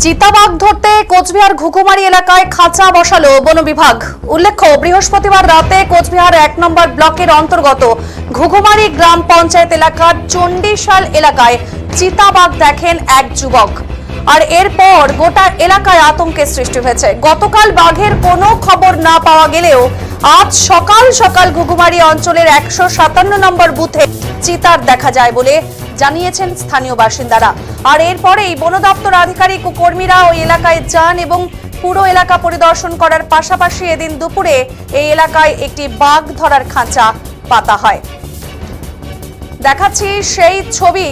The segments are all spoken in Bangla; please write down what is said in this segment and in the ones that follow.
চিতাবাঘ ধরতে কোচবিহার ঘুঘুমারি এলাকায় খাঁচা বসালো বন বিভাগ। উল্লেখ্য, বৃহস্পতিবার রাতে কোচবিহার ১ নম্বর ব্লকের অন্তর্গত ঘুঘুমারি গ্রাম পঞ্চায়েত এলাকার চণ্ডীশাল এলাকায় চিতাবাঘ দেখেন এক যুবক। আর এরপর গোটা এলাকায় আতঙ্কের সৃষ্টি হয়েছে। গতকাল বাঘের কোনো খবর না পাওয়া গেলেও আজ সকাল সকাল ঘুঘুমারি অঞ্চলের ১৫৭ নম্বর বুথে চিতার দেখা যায় বলে জানিয়েছেন স্থানীয় বাসিন্দারা। আর এরপরেই বন দপ্তর আধিকারিক ও কর্মীরা ওই এলাকায় যান এবং পুরো এলাকা পরিদর্শন করার পাশাপাশি এদিন দুপুরে এই এলাকায় একটি বাঘ ধরার খাঁচা পাতা হয়। দেখাচ্ছি সেই ছবি।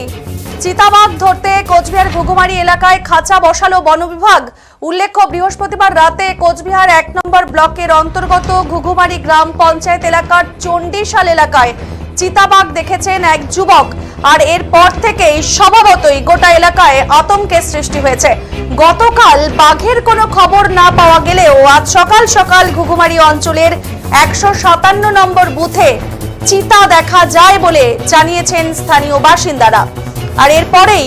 চিতাবাঘ ধরতে কোচবিহার ঘুঘুমারি এলাকায় খাঁচা বসালো বন বিভাগ। উল্লেখ্য, বৃহস্পতিবার রাতে কোচবিহার ১ নম্বর ব্লকের অন্তর্গত ঘুঘুমারি গ্রাম পঞ্চায়েত এলাকার চণ্ডীশাল এলাকায় চিতাবাঘ দেখেছেন এক যুবক। আর এরপর থেকেই স্বভাবতই গোটা এলাকায় আতঙ্কের সৃষ্টি হয়েছে। গতকাল বাঘের কোনো খবর না পাওয়া গেলেও আজ সকাল সকাল ঘুঘুমারি অঞ্চলের ১৫৭ নম্বর বুথে চিতা দেখা যায় বলে জানিয়েছেন স্থানীয় বাসিন্দারা। আর এরপরেই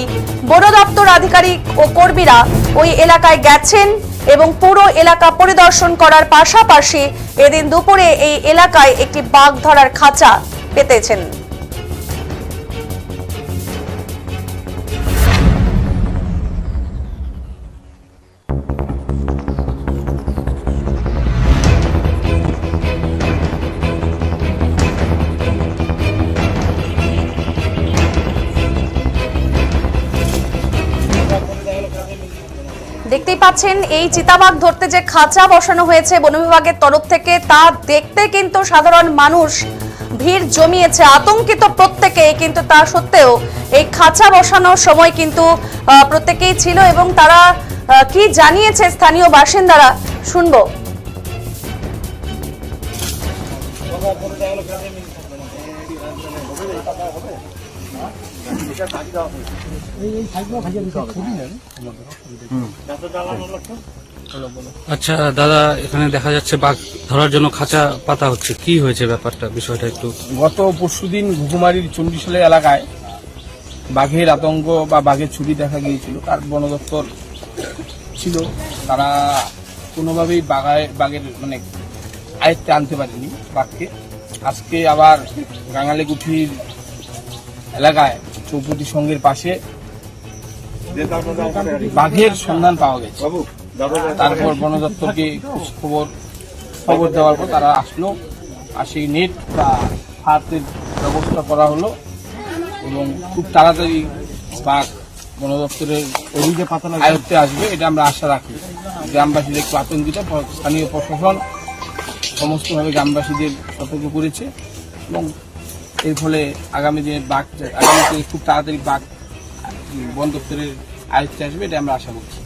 বন দপ্তর আধিকারিক ও কর্মীরা ওই এলাকায় গেছেন এবং পুরো এলাকা পরিদর্শন করার পাশাপাশি এদিন দুপুরে এই এলাকায় একটি বাঘ ধরার খাঁচা পেতেছেন। দেখতেই পাচ্ছেন এই চিতাবাঘ ধরতে যে খাঁচা বসানো হয়েছে বন বিভাগের তরফ থেকে, তা দেখতে কিন্তু সাধারণ মানুষ ভিড় জমিয়েছে, আতঙ্কিত প্রত্যেকে। কিন্তু তা সত্ত্বেও এই খাঁচা বসানোর সময় কিন্তু প্রত্যেকেই ছিল এবং তারা কি জানিয়েছে স্থানীয় বাসিন্দারা শুনবো। আচ্ছা দাদা, এখানে দেখা যাচ্ছে বাঘ ধরার জন্য খাঁচা পাতা হচ্ছে, কি হয়েছে ব্যাপারটা, বিষয়টা একটু। গত পরশুদিন ঘুঘুমারির চণ্ডীশাল এলাকায় বাঘের আতঙ্ক বা বাঘের ছবি দেখা গিয়েছিল। তার বন দপ্তর ছিল, তারা কোনোভাবেই বাঘের আয়ত্তে আনতে পারেনি বাঘকে। আজকে আবার গাঙালেগুঠির এলাকায় চৌপতি সঙ্গের পাশে বাঘের সন্ধান পাওয়া গেছে। তারপর বন দপ্তরকে খবর দেওয়ার পর তারা আসলো, আর সেই নেট বা হাতের ব্যবস্থা করা হলো এবং খুব তাড়াতাড়ি বাঘ বন দপ্তরের আয়ত্তে আসবে, এটা আমরা আশা রাখি। গ্রামবাসীদের একটু আতঙ্কিত, স্থানীয় প্রশাসন সমস্তভাবে গ্রামবাসীদের সতর্ক করেছে এবং এর ফলে আগামীতে খুব তাড়াতাড়ি বাঘ বন দপ্তরের আয়ত্তে আসবে, এটা আমরা আশা করছি।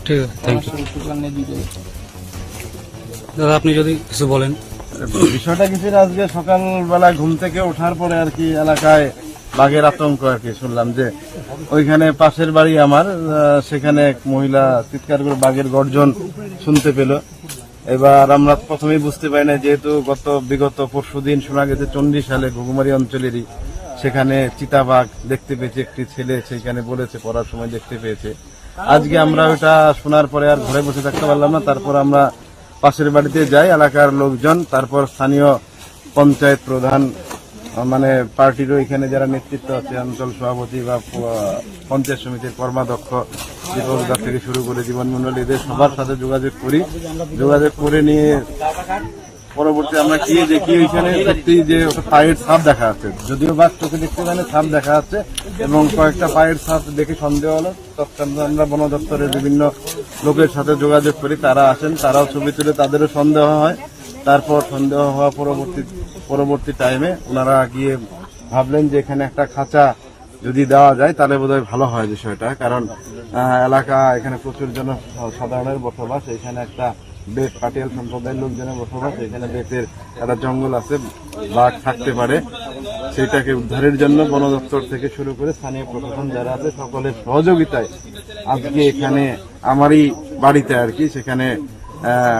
ঠিক আছে, দাদা আপনি যদি কিছু বলেন। বিষয়টা কিছু আজকে সকালবেলা ঘুম থেকে ওঠার পরে আর কি এলাকায় বাঘের আতঙ্ক আর কি শুনলাম যে ওইখানে পাশের বাড়ি আমার, সেখানে এক মহিলা চিৎকার করে বাঘের গর্জন শুনতে পেল। এবার আমরা প্রথমেই বুঝতে পারি না, যেহেতু বিগত পরশুদিন শোনা গেছে চণ্ডীশালে ঘুঘুমারি অঞ্চলেরই সেখানে চিতাবাঘ দেখতে পেয়েছে একটি ছেলে, সেখানে বলেছে পড়ার সময় দেখতে পেয়েছে। আজকে আমরা ওটা শোনার পরে আর ঘরে বসে থাকতে পারলাম না, তারপর আমরা পাশের বাড়িতে যাই, এলাকার লোকজন, তারপর স্থানীয় পঞ্চায়েত প্রধান, পার্টিরও এখানে যারা নেতৃত্ব আছে, অঞ্চল সভাপতি বা পঞ্চায়েত সমিতির কর্মাধ্যক্ষ দীপক দাস থেকে শুরু করে জীবন মন্ডল, এদের সবার সাথে যোগাযোগ করে নিয়ে পরবর্তী আমরা গিয়ে দেখি ওইখানে সত্যি যে ওটা পায়ের ছাপ দেখা যাচ্ছে। যদিও বাঘ চোখে দেখতে পারে, ছাপ দেখা যাচ্ছে এবং কয়েকটা পায়ের ছাপ দেখে সন্দেহ হলো। তৎক্ষণাৎ আমরা বন দপ্তরের বিভিন্ন লোকের সাথে যোগাযোগ করি, তারা আসেন, তারাও ছবি তুলে, তাদেরও সন্দেহ হয়। তারপর সন্দেহ হওয়া পরবর্তী টাইমে ওনারা গিয়ে ভাবলেন যে এখানে একটা খাঁচা যদি দেওয়া যায় তাহলে বোধহয় ভালো হয় বিষয়টা, কারণ এলাকা এখানে প্রচুর জনসাধারণের বসবাস, এখানে একটা বেত পাটিয়াল সম্প্রদায়ের লোকজনের বসবাস, এখানে বেতের একটা জঙ্গল আছে, বাঘ থাকতে পারে। সেটাকে উদ্ধারের জন্য বন দপ্তর থেকে শুরু করে স্থানীয় প্রশাসন যারা আছে সকলের সহযোগিতায় আজকে এখানে আমারই বাড়িতে আর কি সেখানে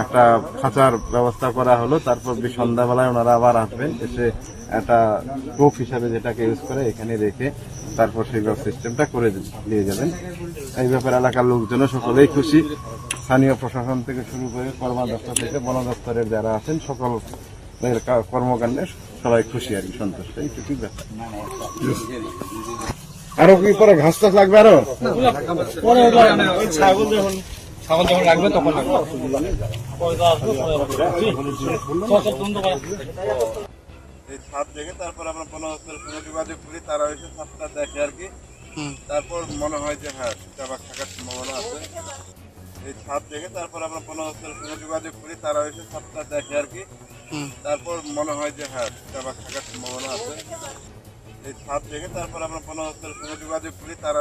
একটা খাঁচার ব্যবস্থা করা হলো। তারপর সন্ধ্যাবেলায় ওনারা আবার আসবেন, এসে একটা টোপ হিসাবে যেটাকে ইউজ করে এখানে রেখে তারপর সেই সিস্টেমটা করে নিয়ে যাবেন। এই ব্যাপারে এলাকার লোকজনও সকলেই খুশি, স্থানীয় প্রশাসন থেকে শুরু করে কর্মা দপ্তর থেকে বন দপ্তরের যারা আছেন সকল কর্মকাণ্ডে সবাই খুশি আর কি, সন্তুষ্ট। এইটুকুই ব্যাপার। আরো কি পরে ঘাস টাস লাগবে? আরো ছাগল যখন লাগবে তখন লাগবে। এই ছাদ দেখে তারপর আমরা বন দপ্তরের সঙ্গে যোগাযোগ করি, তারা এসে ছাদটা দেখে আর কি। তারপর মনে হয় যে হ্যাঁ চিতাবাঘ থাকার সম্ভাবনা আছে। এই ছাদ দেখে তারপর আমরা বন দপ্তরের সঙ্গে যোগাযোগ করি, তারা এসে ছাদটা দেখে আর কি। তারপর মনে হয় যে হ্যাঁ চিতাবাঘ থাকার সম্ভাবনা আছে। এই ছাদ দেখে তারপর আমরা বন দপ্তরের সঙ্গে যোগাযোগ করি, তারা